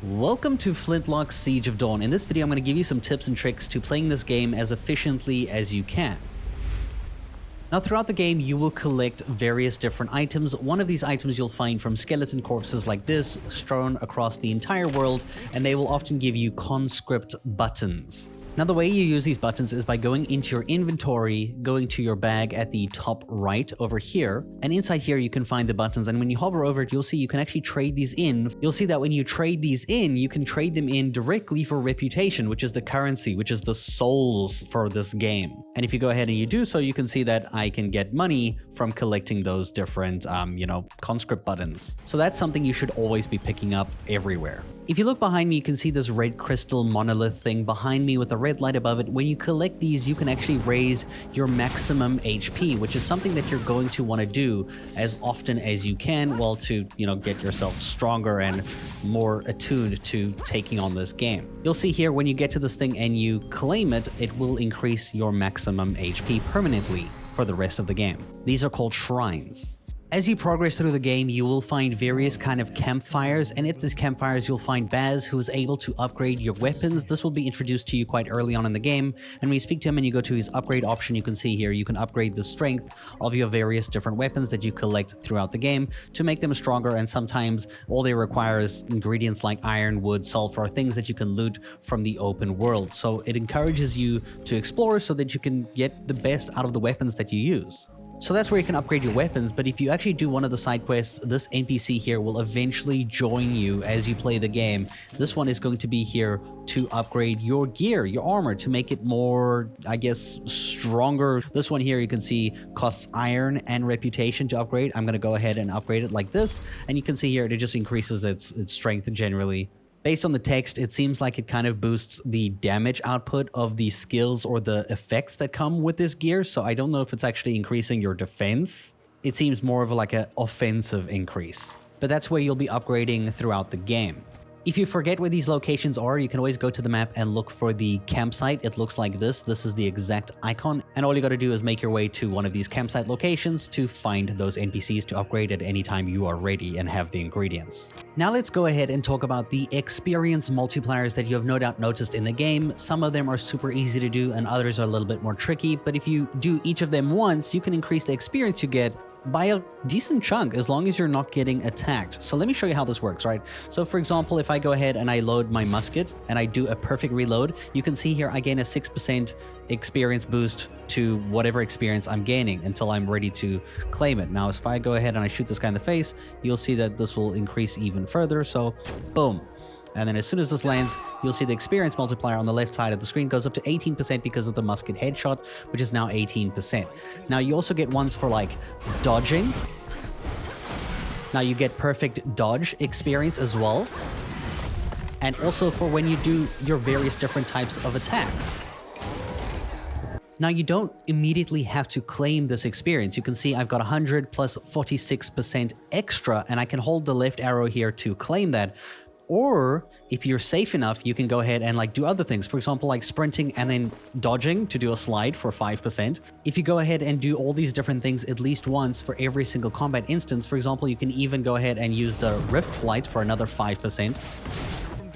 Welcome to Flintlock Siege of Dawn. In this video I'm going to give you some tips and tricks to playing this game as efficiently as you can. Now throughout the game you will collect various different items. One of these items you'll find from skeleton corpses like this strewn across the entire world, and they will often give you Conscript Buttons. Now the way you use these buttons is by going into your inventory, going to your bag at the top right over here, and inside here you can find the buttons, and when you hover over it you'll see you can actually trade these in. You'll see that when you trade these in, you can trade them in directly for reputation, which is the currency, which is the souls for this game. And if you go ahead and you do so, you can see that I can get money from collecting those different, conscript buttons. So that's something you should always be picking up everywhere. If you look behind me, you can see this red crystal monolith thing behind me with the red light above it. When you collect these, you can actually raise your maximum HP, which is something that you're going to want to do as often as you can, well, to, get yourself stronger and more attuned to taking on this game. You'll see here when you get to this thing and you claim it, it will increase your maximum HP permanently for the rest of the game. These are called shrines. As you progress through the game, you will find various kind of campfires, and at these campfires you'll find Baz, who is able to upgrade your weapons. This will be introduced to you quite early on in the game, and when you speak to him and you go to his upgrade option, you can see here you can upgrade the strength of your various different weapons that you collect throughout the game to make them stronger, and sometimes all they require is ingredients like iron, wood, sulfur, things that you can loot from the open world. So it encourages you to explore so that you can get the best out of the weapons that you use. So that's where you can upgrade your weapons, but if you actually do one of the side quests, this NPC here will eventually join you as you play the game. This one is going to be here to upgrade your gear, your armor, to make it more, stronger. This one here you can see costs iron and reputation to upgrade. I'm going to go ahead and upgrade it like this, and you can see here it just increases its strength generally. Based on the text, it seems like it kind of boosts the damage output of the skills or the effects that come with this gear, so I don't know if it's actually increasing your defense. It seems more of like an offensive increase. But that's where you'll be upgrading throughout the game. If you forget where these locations are, you can always go to the map and look for the campsite. It looks like this. This is the exact icon. And all you got to do is make your way to one of these campsite locations to find those NPCs to upgrade at any time you are ready and have the ingredients. Now let's go ahead and talk about the experience multipliers that you have no doubt noticed in the game. Some of them are super easy to do and others are a little bit more tricky. But if you do each of them once, you can increase the experience you get by a decent chunk as long as you're not getting attacked. So let me show you how this works, right? So for example, if I go ahead and I load my musket and I do a perfect reload, you can see here I gain a 6% experience boost to whatever experience I'm gaining until I'm ready to claim it. Now, if I go ahead and I shoot this guy in the face, you'll see that this will increase even further. So boom. And then as soon as this lands, you'll see the experience multiplier on the left side of the screen goes up to 18% because of the musket headshot, which is now 18%. Now you also get ones for like dodging. Now you get perfect dodge experience as well. And also for when you do your various different types of attacks. Now you don't immediately have to claim this experience. You can see I've got 100 plus 46% extra, and I can hold the left arrow here to claim that. Or if you're safe enough, you can go ahead and do other things. For example, like sprinting and then dodging to do a slide for 5%. If you go ahead and do all these different things at least once for every single combat instance, for example, you can even go ahead and use the rift flight for another 5%.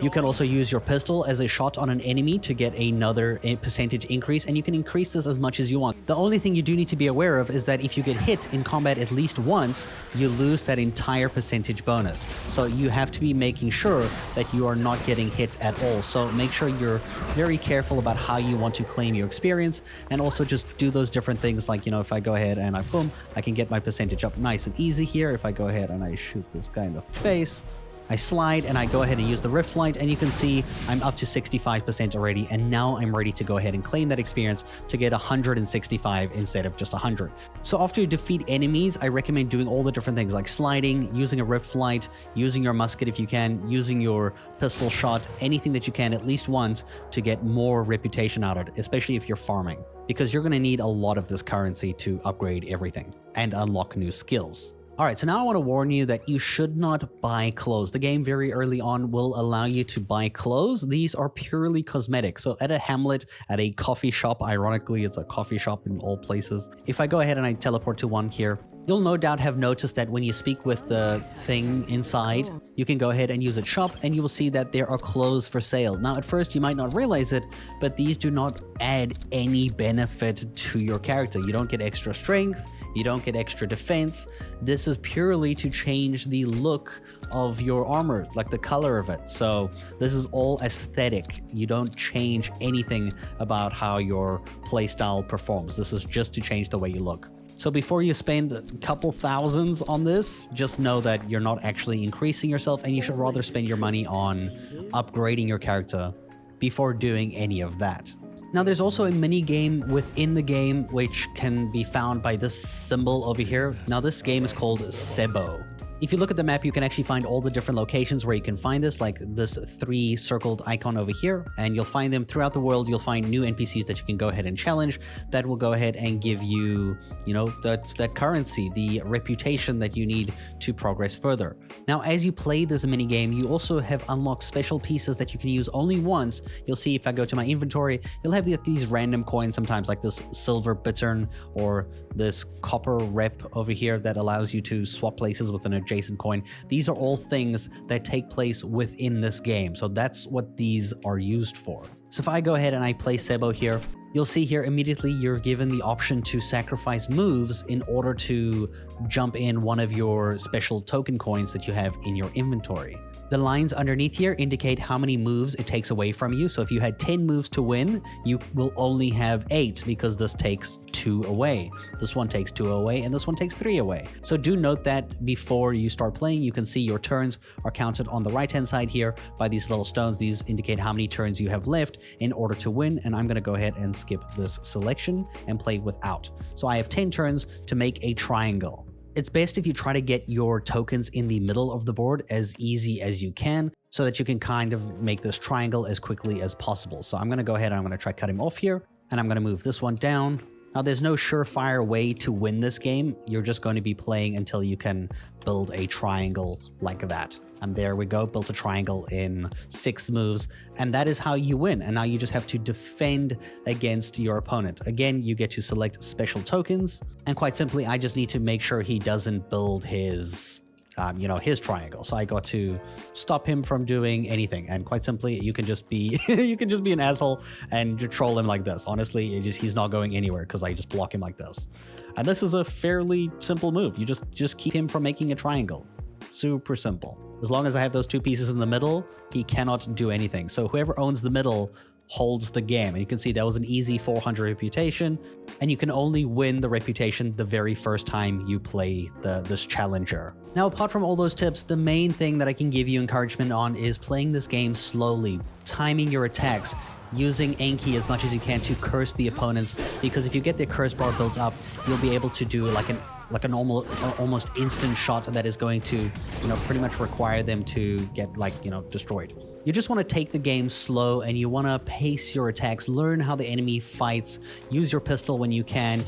You can also use your pistol as a shot on an enemy to get another percentage increase, and you can increase this as much as you want. The only thing you do need to be aware of is that if you get hit in combat at least once, you lose that entire percentage bonus. So you have to be making sure that you are not getting hit at all. So make sure you're very careful about how you want to claim your experience, and also just do those different things like, if I go ahead and boom, I can get my percentage up nice and easy here. If I go ahead and I shoot this guy in the face, I slide and I go ahead and use the rift flight, and you can see I'm up to 65% already, and now I'm ready to go ahead and claim that experience to get 165 instead of just 100. So after you defeat enemies, I recommend doing all the different things like sliding, using a rift flight, using your musket if you can, using your pistol shot, anything that you can at least once to get more reputation out of it, especially if you're farming, because you're going to need a lot of this currency to upgrade everything and unlock new skills. Alright, so now I want to warn you that you should not buy clothes. The game very early on will allow you to buy clothes. These are purely cosmetic. So at a hamlet, at a coffee shop, ironically, it's a coffee shop in all places. If I go ahead and I teleport to one here, You'll no doubt have noticed that when you speak with the thing inside, you can go ahead and use its shop, and you will see that there are clothes for sale. Now, at first, you might not realize it, but these do not add any benefit to your character. You don't get extra strength, you don't get extra defense. This is purely to change the look of your armor, like the color of it. So this is all aesthetic. You don't change anything about how your playstyle performs. This is just to change the way you look. So before you spend a couple thousands on this, just know that you're not actually increasing yourself, and you should rather spend your money on upgrading your character before doing any of that. Now, there's also a mini game within the game which can be found by this symbol over here. Now, this game is called Sebo. If you look at the map, you can actually find all the different locations where you can find this, like this 3 circled icon over here, and you'll find them throughout the world. You'll find new NPCs that you can go ahead and challenge that will go ahead and give you, that currency, the reputation that you need to progress further. Now, as you play this mini game, you also have unlocked special pieces that you can use only once. You'll see if I go to my inventory, you'll have these random coins sometimes, like this silver bittern or this copper rep over here that allows you to swap places with an adjacent coin. These are all things that take place within this game. So that's what these are used for. So if I go ahead and I play Sebo here, you'll see here immediately you're given the option to sacrifice moves in order to jump in one of your special token coins that you have in your inventory. The lines underneath here indicate how many moves it takes away from you. So if you had 10 moves to win, you will only have 8 because this takes 2 away. This one takes 2 away, and this one takes 3 away. So do note that before you start playing, you can see your turns are counted on the right-hand side here by these little stones. These indicate how many turns you have left in order to win, and I'm going to go ahead and skip this selection and play without. So I have 10 turns to make a triangle. It's best if you try to get your tokens in the middle of the board as easy as you can, so that you can kind of make this triangle as quickly as possible. So I'm going to go ahead and I'm going to try cutting off here, and I'm going to move this one down. Now, there's no surefire way to win this game. You're just going to be playing until you can build a triangle like that. And there we go, built a triangle in 6 moves, and that is how you win. And now you just have to defend against your opponent. Again, you get to select special tokens, and quite simply, I just need to make sure he doesn't build his his triangle. So I got to stop him from doing anything. And quite simply, you can just be an asshole and you troll him like this. Honestly, he's not going anywhere because I just block him like this. And this is a fairly simple move. You just keep him from making a triangle. Super simple. As long as I have those 2 pieces in the middle, he cannot do anything. So whoever owns the middle holds the game. And you can see that was an easy 400 reputation, and you can only win the reputation the very first time you play this challenger. Now, apart from all those tips, the main thing that I can give you encouragement on is playing this game slowly, timing your attacks, using Enki as much as you can to curse the opponents, because if you get their curse bar built up, you'll be able to do like an almost instant shot that is going to, pretty much require them to get destroyed. You just want to take the game slow, and you want to pace your attacks, learn how the enemy fights, use your pistol when you can,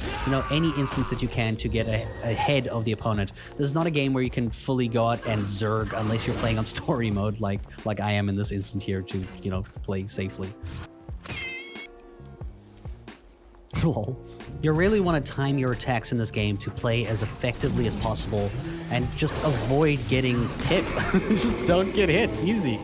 any instance that you can to get ahead of the opponent. This is not a game where you can fully go out and zerg unless you're playing on story mode like I am in this instant here to, play safely. Lol. You really want to time your attacks in this game to play as effectively as possible and just avoid getting hit. Just don't get hit. Easy.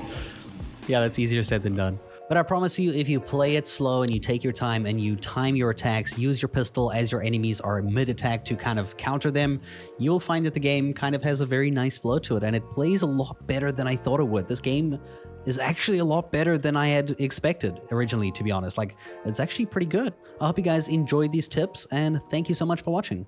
Yeah, that's easier said than done. But I promise you, if you play it slow and you take your time and you time your attacks, use your pistol as your enemies are mid-attack to kind of counter them, you'll find that the game kind of has a very nice flow to it, and it plays a lot better than I thought it would. This game is actually a lot better than I had expected originally, to be honest. It's actually pretty good. I hope you guys enjoyed these tips, and thank you so much for watching.